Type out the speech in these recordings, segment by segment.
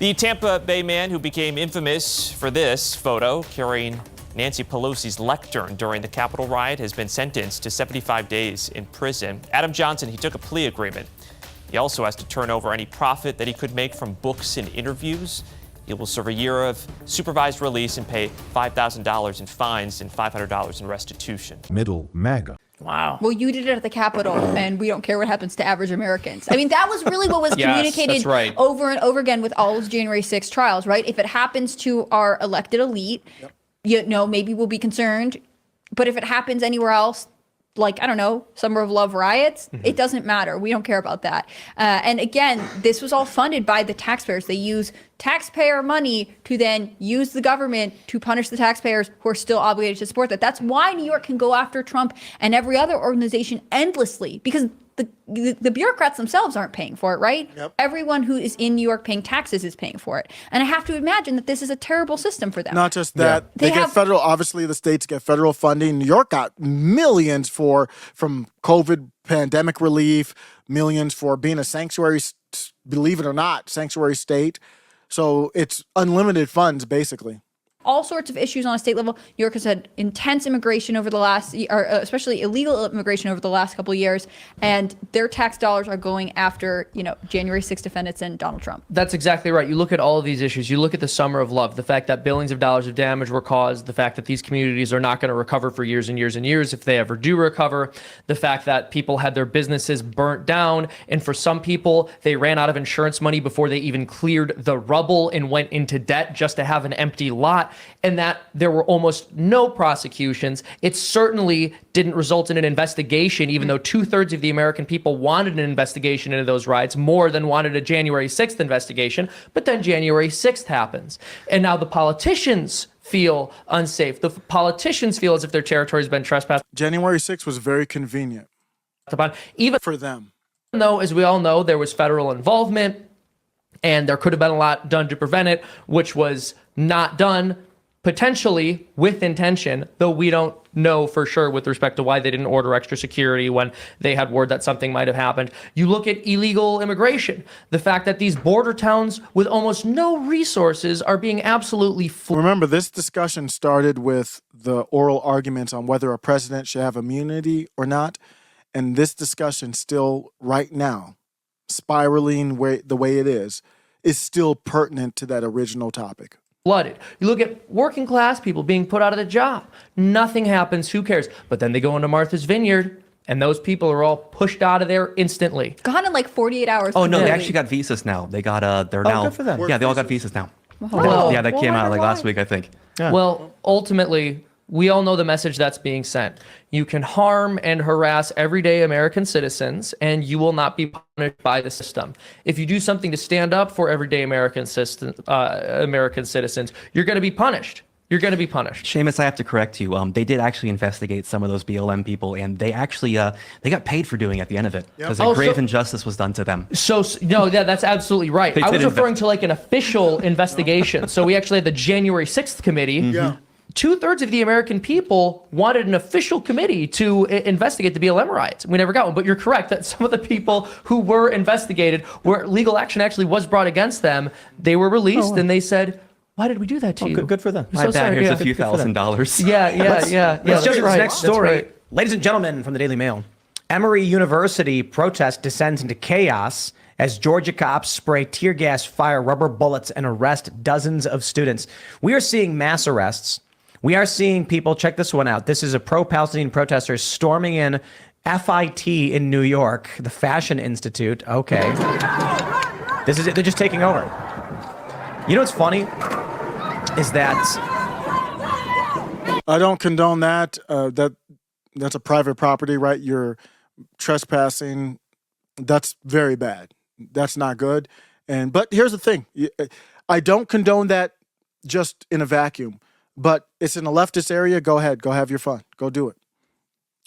The Tampa Bay man who became infamous for this photo carrying Nancy Pelosi's lectern during the Capitol riot has been sentenced to 75 days in prison. Adam Johnson, he took a plea agreement. He also has to turn over any profit that he could make from books and interviews. He will serve a year of supervised release and pay $5,000 in fines and $500 in restitution. Middle MAGA. Wow. Well, you did it at the Capitol, and we don't care what happens to average Americans. I mean, that was really what was Yes, communicated that's right. over and over again with all those January 6th trials, right? If it happens to our elected elite, you know, maybe we'll be concerned. But if it happens anywhere else, like, I don't know, Summer of Love riots, it doesn't matter. We don't care about that. And again, this was all funded by the taxpayers. They use taxpayer money to then use the government to punish the taxpayers who are still obligated to support that. That's why New York can go after Trump and every other organization endlessly, because the bureaucrats themselves aren't paying for it, right? Yep. Everyone who is in New York paying taxes is paying for it. And I have to imagine that this is a terrible system for them. Not just that, they get federal, obviously the states get federal funding. New York got millions from COVID pandemic relief, millions for being a sanctuary, believe it or not, sanctuary state. So it's unlimited funds, basically. All sorts of issues on a state level. New York has had intense immigration over the last, or especially illegal immigration over the last couple of years, and their tax dollars are going after, you know, January 6th defendants and Donald Trump. That's exactly right. You look at all of these issues. You look at the Summer of Love, the fact that billions of dollars of damage were caused, the fact that these communities are not going to recover for years and years and years if they ever do recover, the fact that people had their businesses burnt down, and for some people, they ran out of insurance money before they even cleared the rubble and went into debt just to have an empty lot. And that there were almost no prosecutions. It certainly didn't result in an investigation, even though 2/3 of the American people wanted an investigation into those riots, more than wanted a January 6th investigation. But then January 6th happens. And now the politicians feel unsafe. The politicians feel as if their territory has been trespassed. January 6th was very convenient. Even for them. though, as we all know, there was federal involvement and there could have been a lot done to prevent it, which was not done, potentially with intention, though we don't know for sure with respect to why they didn't order extra security when they had word that something might have happened. You look at illegal immigration, the fact that these border towns with almost no resources are being absolutely Remember, this discussion started with the oral arguments on whether a president should have immunity or not. And this discussion still right now, spiraling the way it is still pertinent to that original topic. flooded. You look at working class people being put out of the job. Nothing happens. Who cares? But then they go into Martha's Vineyard, and those people are all pushed out of there instantly. Gone in like 48 hours. Oh, no, they actually got visas now. They got, they're now. Good for them. Yeah, they all got visas now. Wow. Yeah, that came out like last week, I think. Yeah. Well, ultimately, we all know the message that's being sent. You can harm and harass everyday American citizens, and you will not be punished by the system. If you do something to stand up for everyday American citizens, you're going to be punished. You're going to be punished. Seamus, I have to correct you. They did actually investigate some of those BLM people, and they actually they got paid for doing it at the end of it because a grave injustice was done to them. No, that's absolutely right. I was referring to like an official investigation. So we actually had the January 6th committee. Yeah. 2/3 of the American people wanted an official committee to investigate the BLM riots. We never got one, but you're correct that some of the people who were investigated, where legal action actually was brought against them, they were released and they said, "Why did we do that to you?" Good for them. My bad, here's a few $1,000. Yeah. Let's jump to this next story. Right. Ladies and gentlemen from the Daily Mail, Emory University protest descends into chaos as Georgia cops spray tear gas, fire rubber bullets, and arrest dozens of students. We are seeing mass arrests. We are seeing people, check this one out. This is a pro-Palestinian protester storming in FIT in New York, the Fashion Institute. Okay. This is it. They're just taking over. You know what's funny is that I don't condone that. That's a private property, right? You're trespassing. That's very bad. That's not good. But here's the thing. I don't condone that just in a vacuum. But it's in a leftist area. Go ahead. Go have your fun. Go do it.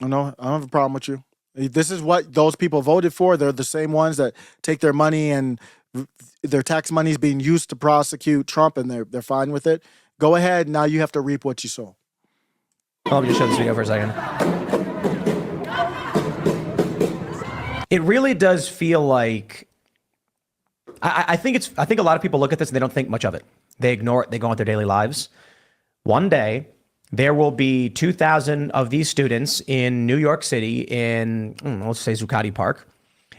I don't have a problem with you. This is what those people voted for. They're the same ones that take their money and their tax money is being used to prosecute Trump, and they're fine with it. Go ahead. Now you have to reap what you sow. Let me just show this video for a second. It really does feel like I think a lot of people look at this and they don't think much of it. They ignore it. They go on with their daily lives. One day, there will be 2,000 of these students in New York City in, let's say, Zuccotti Park,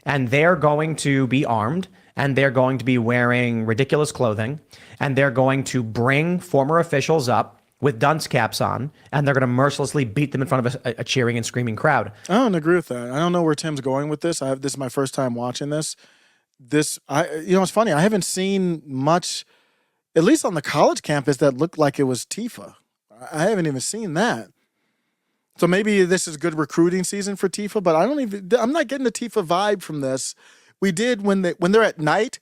and they're going to be armed, and they're going to be wearing ridiculous clothing, and they're going to bring former officials up with dunce caps on, and they're going to mercilessly beat them in front of a cheering and screaming crowd. I don't agree with that. I don't know where Tim's going with this. This is my first time watching this. It's funny. I haven't seen much, at least on the college campus, that looked like it was Tifa. I haven't even seen that. So maybe this is good recruiting season for Tifa, but I'm not getting the Tifa vibe from this. We did when they're at night.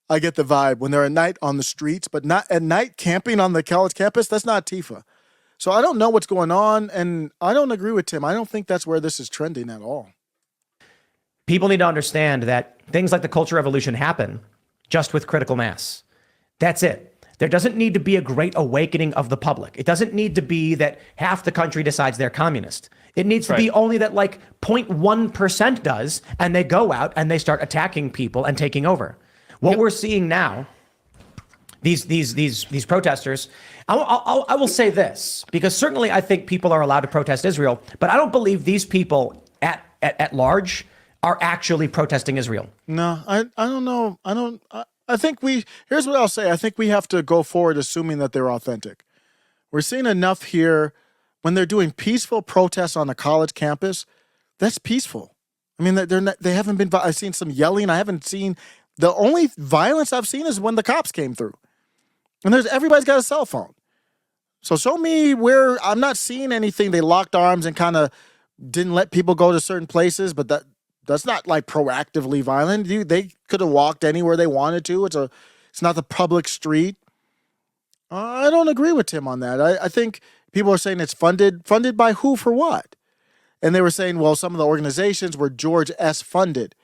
I get the vibe when they're at night on the streets, but not at night camping on the college campus. That's not Tifa. So I don't know what's going on, and I don't agree with Tim. I don't think that's where this is trending at all. People need to understand that things like the Culture Revolution happen just with critical mass. That's it. There doesn't need to be a great awakening of the public. It doesn't need to be that half the country decides they're communist. It needs to be only that like 0.1% does, and they go out and they start attacking people and taking over. What we're seeing now, these protesters, I will say this, because certainly I think people are allowed to protest Israel, but I don't believe these people at large are actually protesting Israel. No, I don't know. I think here's what I'll say. I think we have to go forward assuming that they're authentic. We're seeing enough here when they're doing peaceful protests on a college campus. That's peaceful. I mean, they haven't been, I've seen some yelling. I haven't seen, the only violence I've seen is when the cops came through. And everybody's got a cell phone. So show me where I'm not seeing anything. They locked arms and kind of didn't let people go to certain places, but that's not like proactively violent. They could have walked anywhere they wanted to. It's not the public street. I don't agree with Tim on that. I think people are saying it's funded by who for what? And they were saying, well, some of the organizations were George S. funded.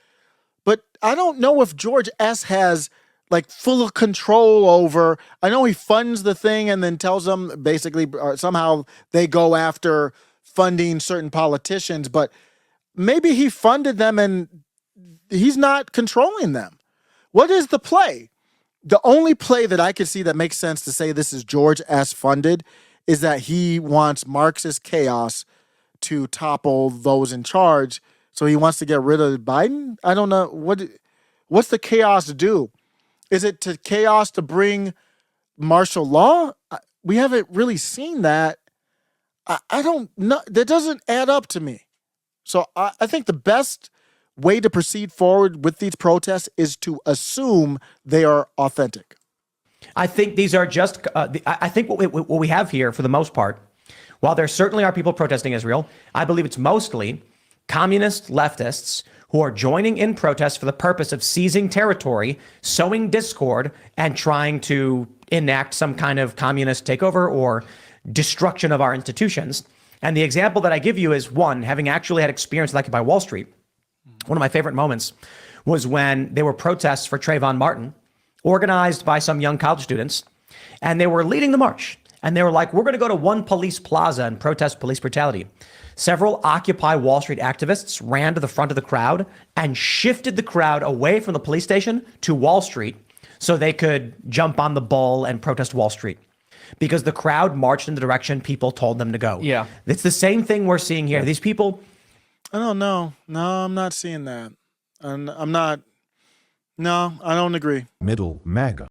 But I don't know if George S. has like full control over. I know he funds the thing and then tells them basically somehow they go after funding certain politicians, but maybe he funded them and he's not controlling them. What is the play? The only play that I could see that makes sense to say this is George S. funded is that he wants Marxist chaos to topple those in charge. So he wants to get rid of Biden? I don't know. What's the chaos to do? Is it to chaos to bring martial law? We haven't really seen that. I don't know. That doesn't add up to me. So I think the best way to proceed forward with these protests is to assume they are authentic. I think these are just, I think what we have here for the most part, while there certainly are people protesting Israel, I believe it's mostly communist leftists who are joining in protests for the purpose of seizing territory, sowing discord, and trying to enact some kind of communist takeover or destruction of our institutions. And the example that I give you is one, having actually had experience like Occupy Wall Street. One of my favorite moments was when there were protests for Trayvon Martin, organized by some young college students, and they were leading the march. And they were like, we're going to go to One Police Plaza and protest police brutality. Several Occupy Wall Street activists ran to the front of the crowd and shifted the crowd away from the police station to Wall Street so they could jump on the bull and protest Wall Street. Because the crowd marched in the direction people told them to go. Yeah. It's the same thing we're seeing here. These people... I don't know. No, I'm not seeing that. And I'm not... No, I don't agree. Middle MAGA.